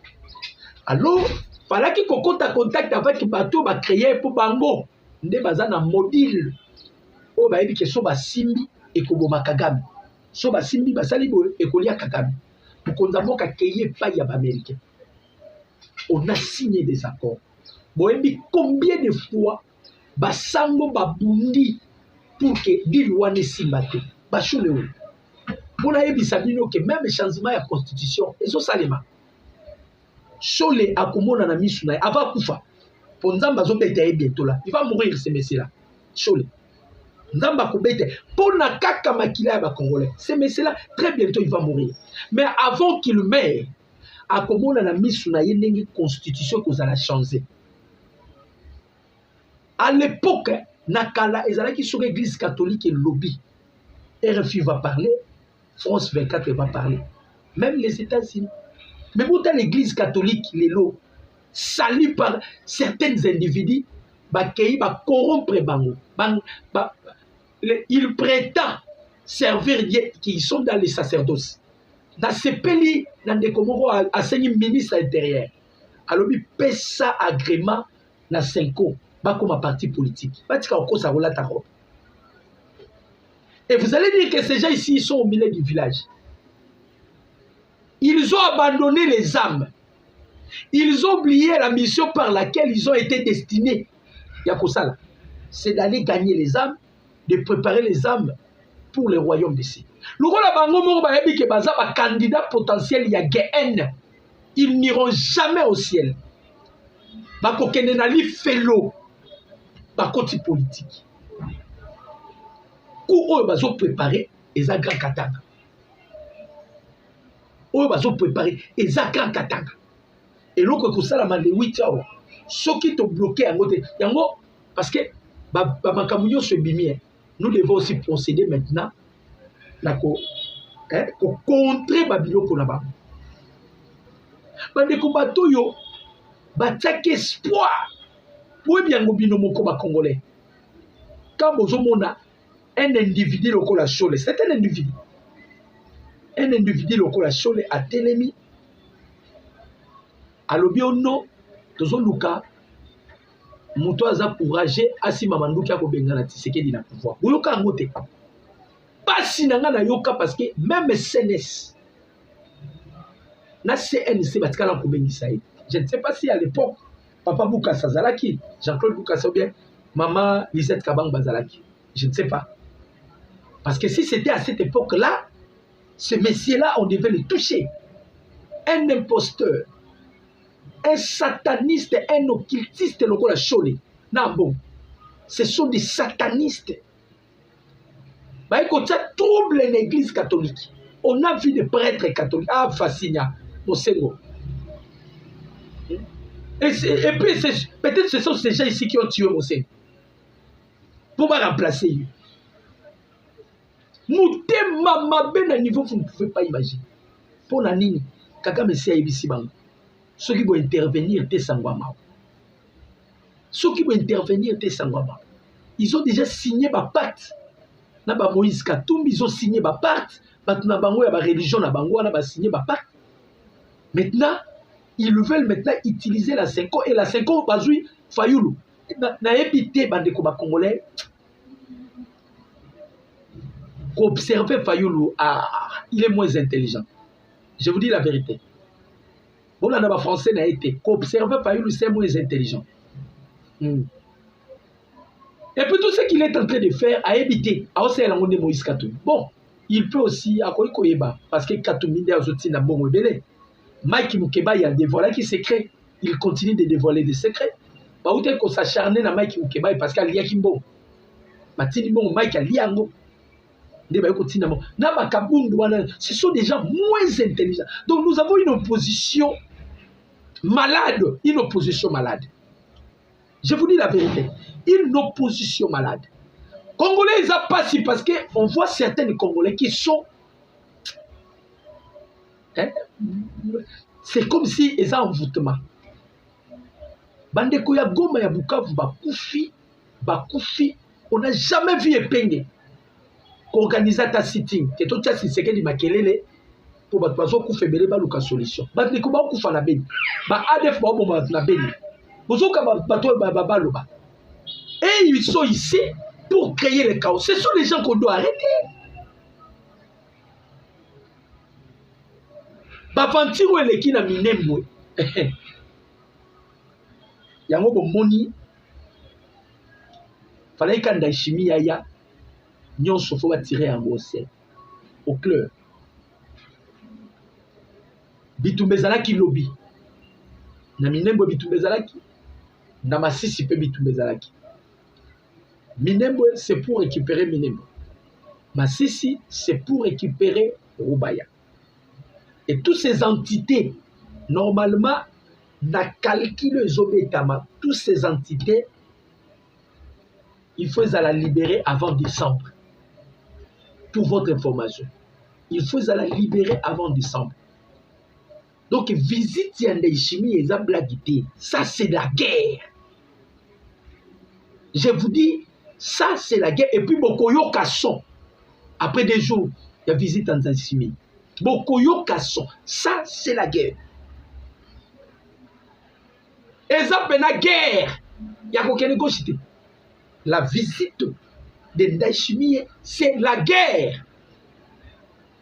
Alors, fallait qu'il kokota contact avec bateau ba créer pour bango. Nde bazana module. O ba yebi ke so ba simbi ekoboma Kagame. So ba simbi basali boye ekolia Kagame. Mukondamboka keye pas ya ba américain. On a signé des accords. Boyebi combien de fois basango babundi pour que dilwane simbate. Bachule ou. Bona yebi sabino que même changement ya constitution ezo salema. Chole akomona na misu na ava kufa. Ponzamba zo beta bientôt là. Il va mourir ce monsieur là. Chole. Nzamba Koubete, pour na kaka makila ya Congolais. Ce monsieur-là, très bientôt, il va mourir. Mais avant qu'il meure, à comment on a mis sur une constitution qu'on a changé. À l'époque, Nakala, ils allaient sur l'église catholique et le lobby. RFI va parler, France 24 va parler. Même les États-Unis. Mais pourtant, l'église catholique, les lots, salis par certains individus, qui corrompre Bango. Il prétend servir qui sont dans les sacerdoces. Dans ces pays, dans des Comores, enseigne ministre intérieur. Alors, il paie ça agrément dans 5 ans, comme un parti politique. Et vous allez dire que ces gens ici, ils sont au milieu du village. Ils ont abandonné les âmes. Ils ont oublié la mission par laquelle ils ont été destinés. C'est d'aller gagner les âmes, de préparer les âmes pour le royaume d'ici. Les candidats potentiels, il y a GN. Ils n'iront jamais au ciel. Ils fellow. Bakoti politique. Kou ils ont préparé les grand katanga. Ils ont préparé les grand katanga. Et l'autre que ça la mande 8 heures. Ceux qui t'ont bloqué en côté. Parce que nous devons aussi procéder maintenant pour contrer Babylone pour là-bas. Bande combatto yo batak espoir pour bien ngobino comme congolais. Quand vous avez un individu local à Chole, c'est un individu. Un individu local à Chole a télémi. À l'obiono, tous les cas, Mouto aza courageux asi mamanduki akobenga na Tshisekedi na pouvoir. Boyoka ngote. Pas sinanga na yoka parce que même SNS na CNC batikala kobengisa. Je ne sais pas si à l'époque Papa Boukassa Zalaki, Jean-Claude Boukassa ou bien Maman Lisette Kabang Bazalaki. Je ne sais pas. Parce que si c'était à cette époque-là, ce messieurs-là, on devait le toucher. Un imposteur. Un sataniste, un occultiste, le la Chole. Non, bon. Ce sont des satanistes. Bah, écoute, ça trouble l'église catholique. On a vu des prêtres catholiques. Ah, Fassigna, mon cerveau. Et puis, peut-être ce sont ces gens ici qui ont tué Mossène. Pour me remplacer. Moutema mabe na niveau, vous ne pouvez pas imaginer. Pour la nini, Kagame Messia Ibisi Bango. Ceux qui vont intervenir, t'es sangwama. Ceux qui vont intervenir, t'es sangwama. Ils ont déjà signé ma pacte. Naba Moïse Katumbi, ils ont signé ma pacte. Maintenant, bango ya ba religion na bango na ba signé ma pacte. Maintenant, ils veulent maintenant utiliser la 5 ans et la 5 ans bazui Fayoulou. Na ébité bandeko ba congolais. Observer Fayoulou, il est moins intelligent. Je vous dis la vérité. Bon, là, dans français, n'a été. Observer Fayoulou, c'est moins intelligent. Et puis, tout ce qu'il est en train de faire, a évité. Moïse Katumbi. Bon, il peut aussi, parce que Katumbi, n'a bon rebelle. Mike Mukeba, il a dévoilé qui secret. Il continue de dévoiler des secrets. Bah, où est-ce qu'on s'acharne dans Mike Mukeba parce qu'il y a Kimbo. Matini bon, Mike a liango. Ce sont des gens moins intelligents. Donc nous avons une opposition malade. Une opposition malade. Je vous dis la vérité. Une opposition malade. Congolais, ils ont passé parce qu'on voit certains Congolais qui sont... Hein? C'est comme si ils ont un envoûtement. Bandeko ya Goma ya Bukavu, Bakufi, on n'a jamais vu Epenge. Organisateur sitting, que tout ça c'est que di makelele pour battre bazo ku febele ba luka solution. Bat ne ko ba ku fa na beni. Ba ADF ba bo na beni. Bozo ka bato ba loba. Et ils sont ici pour créer le chaos. Ce sont les gens qu'on doit arrêter. Ba fantiru eleki na minembo. Yango bo moni. Fallait kanda chimie ya Nyon faut tirer en gros au clair. Bitumbezalaki lobby. Na minembo bitumbezalaki. Na masisi pe bitumbezalaki. Minembo c'est pour récupérer Minembo. Masisi c'est pour récupérer Rubaya. Et toutes ces entités, normalement, na calcul Zobetama, toutes ces entités, il faut la libérer avant décembre. Pour votre information. Il faut la libérer avant décembre. Donc, visite Yandeichimi et Zablagité, ça c'est la guerre. Je vous dis, ça c'est la guerre. Et puis, Bokoyo Kasson, après des jours, il y a visite Yandeichimi. Bokoyo Kasson, ça c'est la guerre. Et ça c'est la guerre. Il y a aucune négociation. La visite de Ndaichimi, c'est la guerre.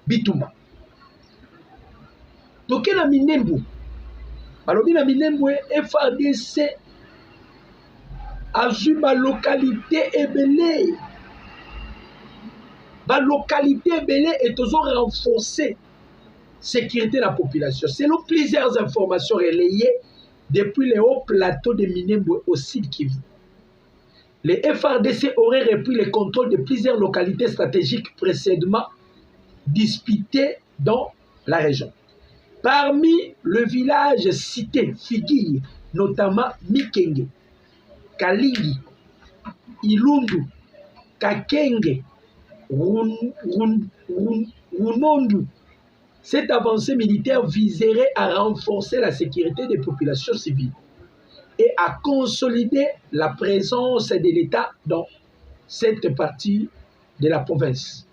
Bitouma. Donc, il y a Minembo. Alors, il y a Minembo, FADC, a vu ma localité ébélée. Ma localité ébélée est toujours renforcée. Sécurité de la population. Selon plusieurs informations relayées depuis les hauts plateaux de Minembo au Sud Kivu, les FARDC auraient repris le contrôle de plusieurs localités stratégiques précédemment disputées dans la région. Parmi le village cité Figui, notamment Mikenge, Kaligi, Ilundu, Kakenge, Runondu, cette avancée militaire viserait à renforcer la sécurité des populations civiles et à consolider la présence de l'État dans cette partie de la province.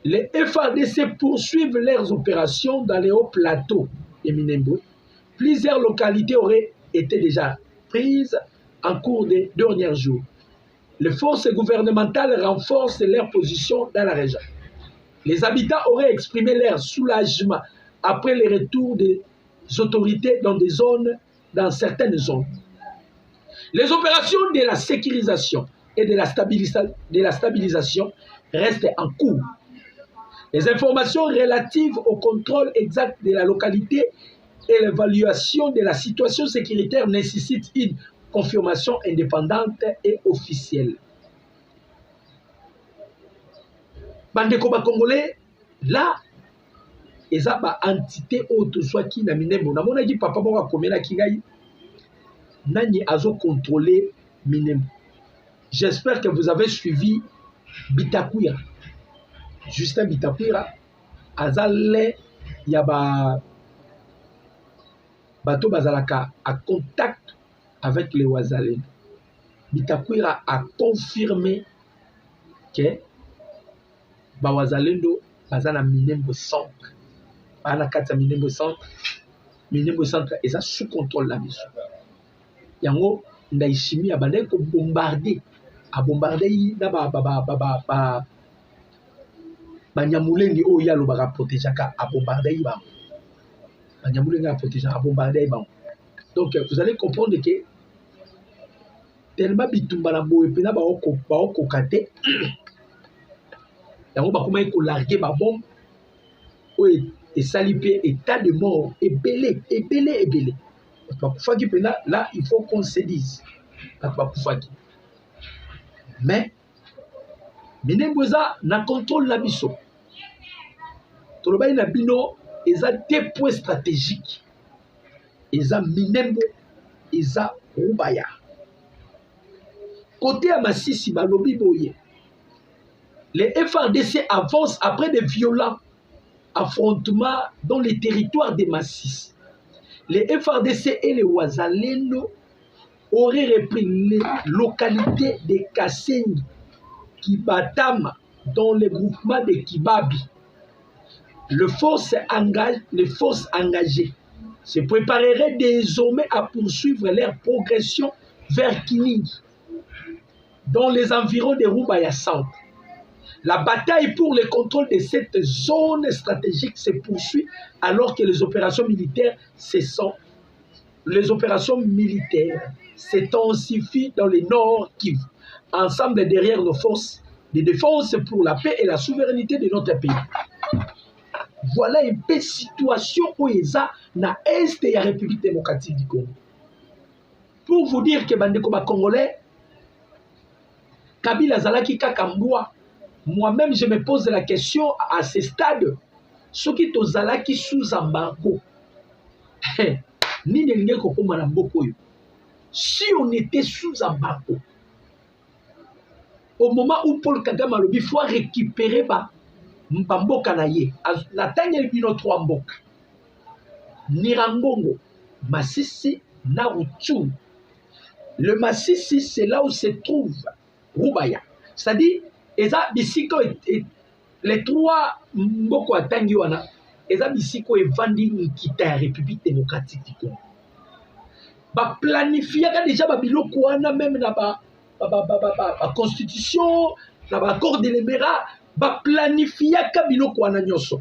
Les FARDC poursuivent leurs opérations dans les hauts plateaux de Minembo. Plusieurs localités auraient été déjà prises en cours des derniers jours. Les forces gouvernementales renforcent leur position dans la région. Les habitants auraient exprimé leur soulagement après le retour des autorités dans certaines zones. Les opérations de la sécurisation et de la stabilisation restent en cours. Les informations relatives au contrôle exact de la localité et l'évaluation de la situation sécuritaire nécessitent une confirmation indépendante et officielle. Bandeko ba Congolais, là, ils ont une entité autre soit qui n'a miné mon amona dit papa moko komela kingai nani azo contrôler Minembwe. J'espère que vous avez suivi Bitakwira. Justin Bitakwira azale yaba bato bazalaka à contact avec les Wazalendo. Bitakwira a confirmé que ba Wazalendo bazana Minembwe centre. Bana kata Minembwe centre. Minembwe centre est sous contrôle la biso. Yango Ndayishimiye abandai ko bombarder a bombarder na ba Nyamulenge o yalo ba protéger ka a bombarder ba. Ba Nyamulenge a protéger a bombarder ba. Donc vous allez comprendre que tellement bitumba na boye pena ba oko kate. Yango ba kuma ko larguer ba bombe. Et salipé état de mort et belé. Là, il faut qu'on se dise. Mais, Minembweza na contrôle la biso. Tolobaï na bino, ils ont des points stratégiques. Ils ont Minembwe, ils ont Rubaya. Côté à Massissi, Balobi Boye, les FRDC avancent après des violents affrontements dans les territoires des Massis. Les FRDC et les Wazalendo auraient repris les localités de Kassenyi, Kibatama, dans le groupement de Kibabi. Les forces engagées se prépareraient désormais à poursuivre leur progression vers Kiningi, dans les environs de Rubaya Centre. La bataille pour le contrôle de cette zone stratégique se poursuit alors que les opérations militaires s'intensifient dans le nord Kivu, ensemble derrière nos forces de défense pour la paix et la souveraineté de notre pays. Voilà une belle situation où ils ont dans l'Est de la République démocratique du Congo. Pour vous dire que Bandeko Congolais, Kabila Zalaki Kakambwa, moi-même, je me pose la question à ce stade, ceux qui sont Zalaki sous embargo, si on était sous embargo, au moment où Paul Kagame a le il faut récupérer Mbamboka naye, la taille de trois mboka, Nirangongo, Masisi, Narutu. Le Masisi, c'est là où se trouve Rubaya. C'est-à-dire, les trois mboko atangi wana eza bisiko evandi nikita ya République démocratique du Congo. Ba planifiaka déjà ba biloko wana même na ba constitution na ba accord de l'Émirat ba planifiaka biloko wana nyonso.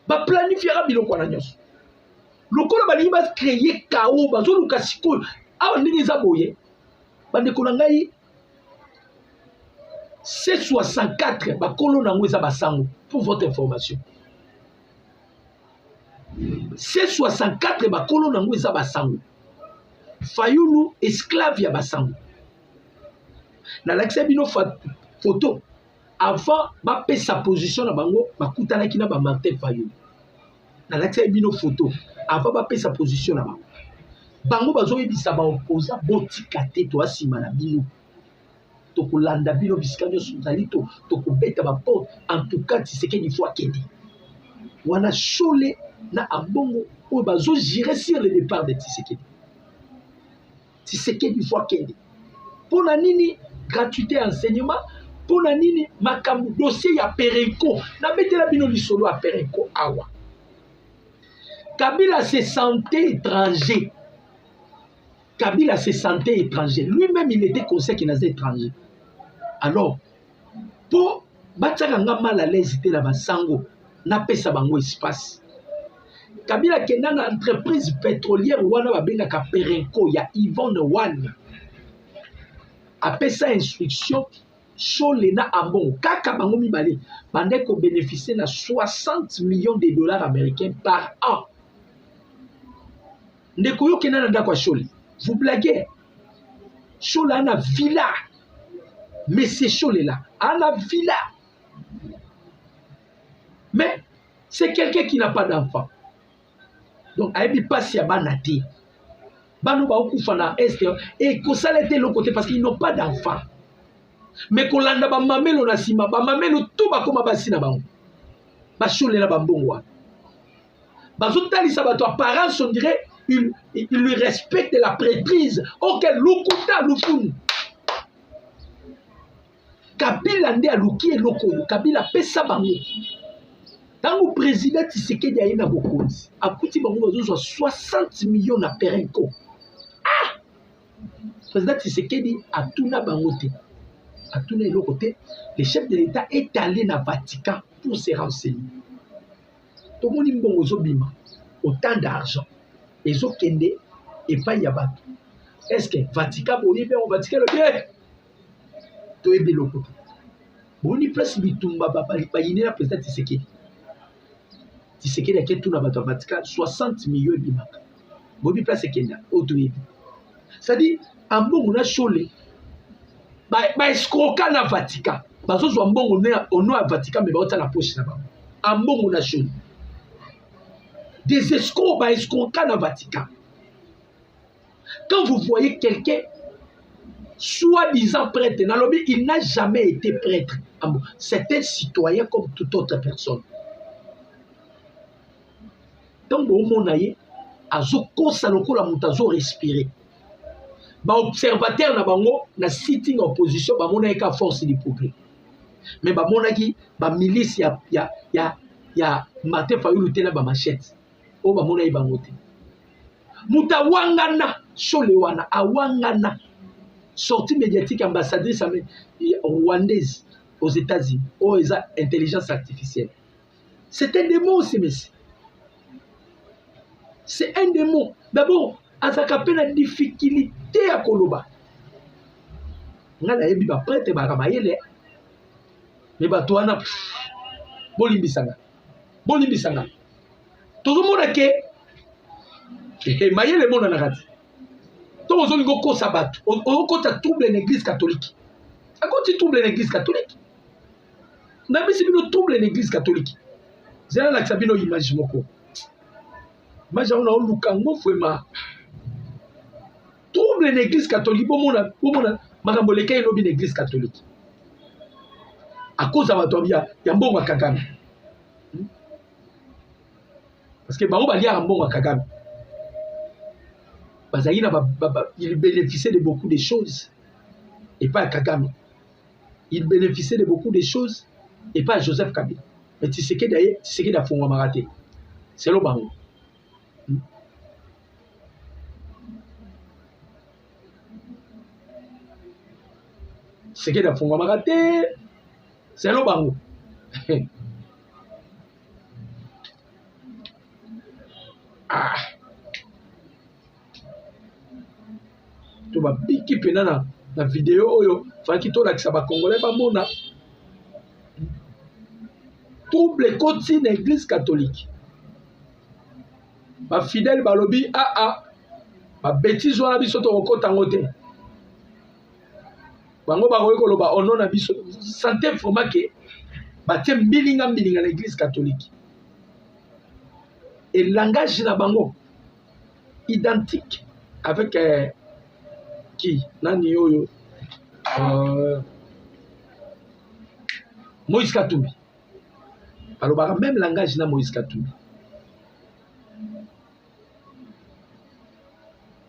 Ba planifiaka biloko wana nyonso. Lokola ba liba créer chaos bazo luka siko awa ndenge za boye. Bandeko na ngai C64 bakolo nango eza basango pour votre information. C64 bakolo nango eza basango. Fayulu esclave ya basango. Na lakisa bino photo avant ba pe sa position na bango bakutana kina ba Martin Fayulu. Na lakisa bino photo avant ba pe sa position na bango. Bango bazo yebisa ba opposa botika te to asima na bino. Tokolanda bino bisikano suzalito tokobeta ba porte en tout cas Tshisekedi faut akende wana chole na ambongo o bazo gérer sur le départ de Tshisekedi faut akende pona nini gratuité enseignement pona nini makambo dossier ya Perenco na betela bino lisolo ya Perenco awa Kabila se sentait étranger. Kabila se sentait étranger. Lui-même, il était conscient qu'il était étranger. Alors, pour Batsakanga mal à l'aise, il était sango, n'a pas sa bango espace. Kabila qui est dans l'entreprise pétrolière, Wana Babenga Perenco, il y a Yvonne Wan. Après sa instruction, Cholena Ambon, Kaka Bango Mibale, Bandeko bénéficie de 60 millions de dollars américains par an. Ndekoyo Kenana Dakwa Choli. Vous blaguez. Chola a une villa. Mais c'est Chola a une villa. Mais c'est quelqu'un qui n'a pas d'enfant. Donc, il n'y a pas si banati. Bano ba okufa na est et kosala te l'autre côté parce qu'ils n'ont pas d'enfants. Mais kolanda ba mamelo na sima ba mamelo tout ba koma basi na bango. Ba cholela ba mbongwa. Bazotalisa bato apparence on dirait il lui respecte la prêtrise. OK, lukuta lukunu. Kabila nde aluki eloko Kabila pesa bango. Tango président Tshisekedi aye na bokonzi akuti bango bazozwa 60 millions na perenko. Ah! Président Tshisekedi atuna bango te. Atuna eloko te. Le chef de l'État est allé na Vatican pour se renseigner. Tomoni mbongo zobima autant d'argent. Ezokende epai ya bato. Est-ce que Vatican boye be on Vatican le bien? To ebe loko. Boni place bitumba baba bayine na président Tshisekedi. Tshisekedi a tout na bato Vatican 60 millions bimaka. Boni place kenda auto ebe. Ça dit ambongo na chole ba escroquer na Vatican. Bazozwa mbongo na ono à Vatican mais ba ota la poche na ba. Ambongo na chole. Des escrocs ba escroquer na Vatican. Quand vous voyez quelqu'un soi-disant prêtre, il n'a jamais été prêtre. C'est un citoyen comme toute autre personne. Donc, on a eu respirer. Ba observateur na bango na sitting opposition ba mona ka force du progrès. Mais ba mona ki ba milice ya Martin Fayulu tena ba machette. O ba mona bango te. Muta wangana Solewana awangana sortie médiatique ambassadrice rwandaise aux États-Unis aux intelligence artificielle. C'est un démon aussi, messieurs. C'est un démon. D'abord, azaka pe na difficulté à koloba. Ngala yebi ba prêtre ba kamayele. Mais ba toana bolimbisanga. Bolimbisanga. Tout le monde ke mayele mona na kati. Donc, on a trouble l'église catholique. À quoi tu troubles l'église catholique? On a mis trouble l'église catholique. C'est là que ça vient image moko. Image on a un lukango vraiment. Trouble l'église catholique. Bon mona makamboleka ino bi l'église catholique. À cause de votre bien, il y a un bon Kagame. Parce que Baroba lia un bon Kagame. Il bénéficiait de beaucoup de choses et pas à Kagame. Il bénéficiait de beaucoup de choses et pas à Joseph Kabila. Mais tu sais qu'il a fait un marathé. C'est le bango. C'est qu'il a fait un marathé. C'est le bango. Ah. Tu vas piquer pendant la vidéo oyo faki to la kisaba congolais ba mona trouble côté l'église catholique ba fidèle ba lobi ba bêtise wana biso to kokota ngote bango ba ko loba ono na biso santé vraiment que ba tie mbilinga l'église catholique et langage na bango identique avec qui nani oyo Moïse Katumbi alors même langage na Moïse Katumbi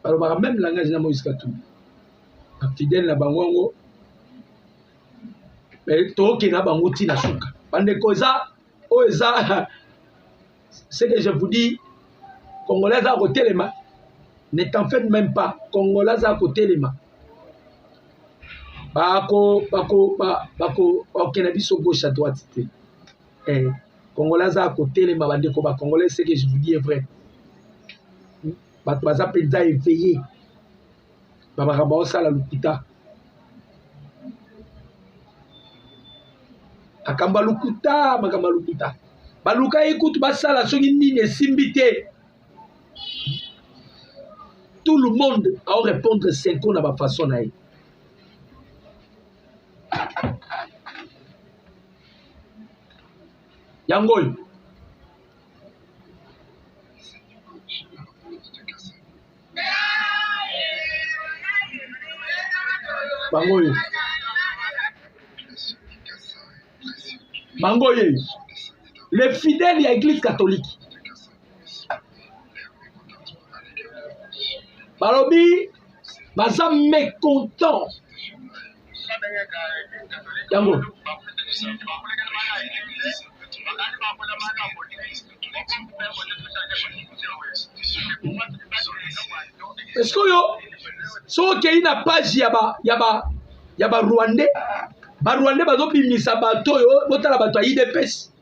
alors même langage na Moïse Katumbi fidèle na bango mais toke na bango tina suka bande koza oza ce que je vous dis congolais à côté les mains. Ne t'en faites même pas. Congolais à côté les mains. Bako, Kenabiso gauche à droite. Congolais à côté les mains. Congolais, ce que je vous dis est vrai. Baza penza éveillé. Babakaba ça la lukuta. Akamba lukuta, makamba lukuta. Baluka écoute basala songi nini simbité. Tout le monde a répondre 5 ans à ma façon. Yangoy. Bangoye. Bangoye. Les fidèles de l'église catholique. Balobi, baza mécontent. Yango. Est-ce que yo so ke ina page ya ba Rwandais bazo bimisa bato yo botala bato ya IDPS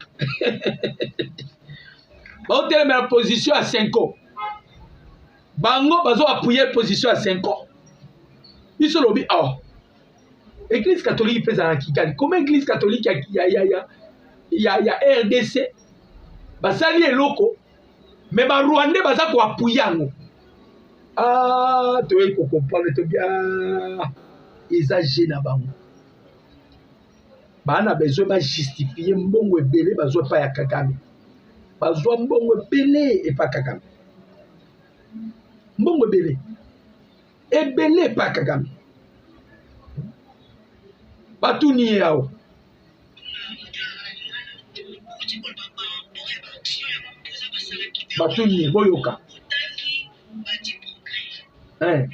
ba hôtel mais position à 5 ans bango bazo appuyer position à 5 ans biso lobi église catholique pesa na Kigali comment église catholique ya RDC basali eloko mais ba Rwandais baza ko appuyer yango. Tu veux comprendre bien. Ils ont gêné bango. Bana besoin de justifier mbongo ebele bazo pa ya Kagame. Bazo mbongo ebele et pas Kagame. Mbongo ebele. Ebele pas Kagame. Batuni yao. Batuni boyoka. Hein.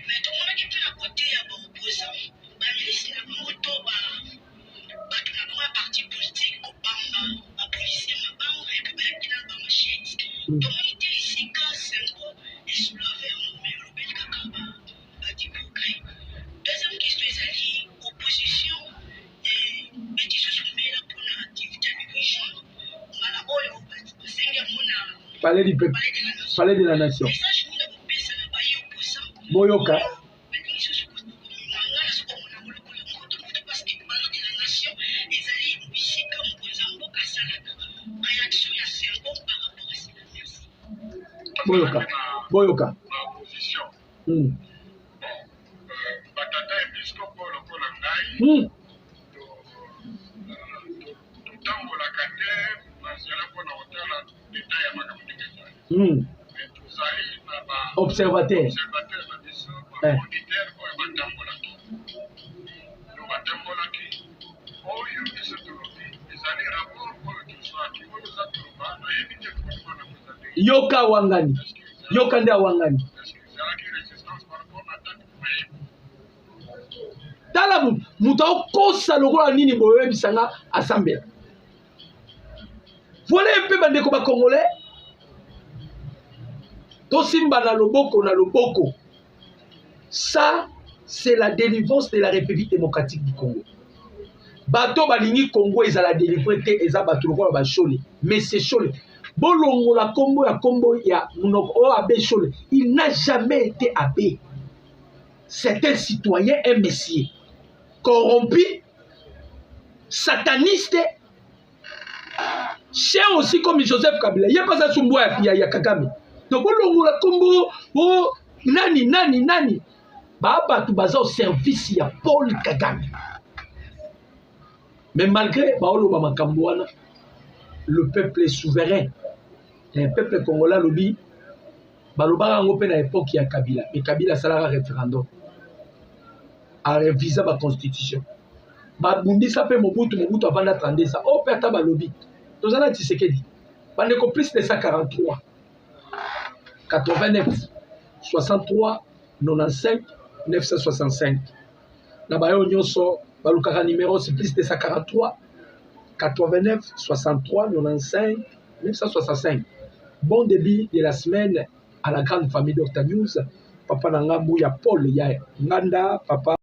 Palais du peuple, palais de la nation. Boyoka. Boyoka. Boyoka. Observateur. Yoka wangani. Yoka ndia wangani. Tala muta okosa lokola nini boye bisanga assemblée. Voilà un peu bandeko ba congolais. Tosimba na loboko. Ça, c'est la délivrance de la République démocratique du Congo. Bato balingi Congo ils la délivrer te eza bato lokola ba chole. Mais c'est chole. Bolongo la combo ya munoko abe chole. Il n'a jamais été abbé. C'est un citoyen, un messier. Corrompu, sataniste, chien aussi comme Joseph Kabila. Il n'y a pas ça sur moi, il y a Kagame. Donc, la combo, nani. Baba, tu vas au service, il y a Paul Kagame. Mais malgré le peuple est souverain. Le peuple congolais, lobby, à l'époque, il y a Kabila. Mais Kabila, ça a un référendum. À réviser la constitution. Babundi ça fait Mobutu avant d'attendre ça. Oh, père balobi. Nous allons dire ce qu'il dit. On est complice de 143, 89, 63, 95, 965. Nabayo nyonso balukaka numéro c'est plus de 143, 89, 63, 95, 965. Bon début de la semaine à la grande famille Dr News. Papa Nanga Mouya Paul ya Nganda, papa